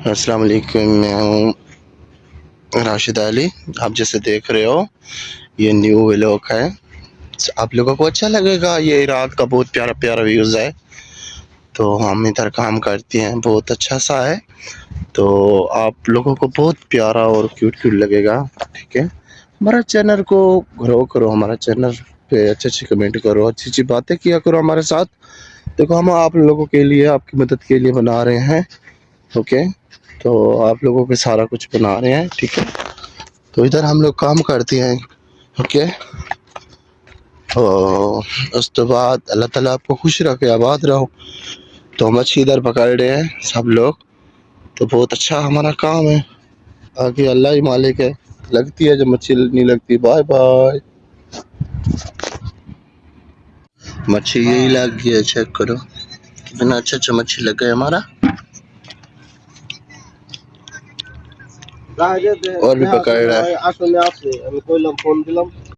السلام علیکم، میں ہوں راشد علی. آپ جیسے دیکھ رہے ہو یہ نیو ولاگ ہے. آپ لوگوں کو اچھا لگے گا. یہ رات کا بہت پیارا پیارا ویوز ہے. تو ہم ادھر کام کرتے ہیں، بہت اچھا سا ہے. تو آپ لوگوں کو بہت پیارا اور کیوٹ کیوٹ لگے گا. ٹھیک ہے، ہمارا چینل کو گرو کرو، ہمارا چینل پہ اچھے اچھے کمنٹ کرو، اچھی اچھی باتیں کیا کرو ہمارے ساتھ. دیکھو ہم آپ لوگوں کے لیے، آپ کی مدد کے لیے بنا رہے ہیں. اوکے، تو آپ لوگوں کے سارا کچھ بنا رہے ہیں. ٹھیک ہے، تو ادھر ہم لوگ کام کرتے ہیں. اوکے، اس کے بعد اللہ تعالیٰ آپ کو خوش رکھے، آباد رہو. تو مچھلی ادھر پکڑ رہے ہیں سب لوگ. تو بہت اچھا ہمارا کام ہے. آگے اللہ ہی مالک ہے، لگتی ہے جب مچھلی نہیں لگتی. Bye bye. مچھلی یہی لگ گیا، چیک کرو کتنا اچھا اچھا مچھلی لگ گیا ہمارا. اور بھی پکڑ رہا ہے.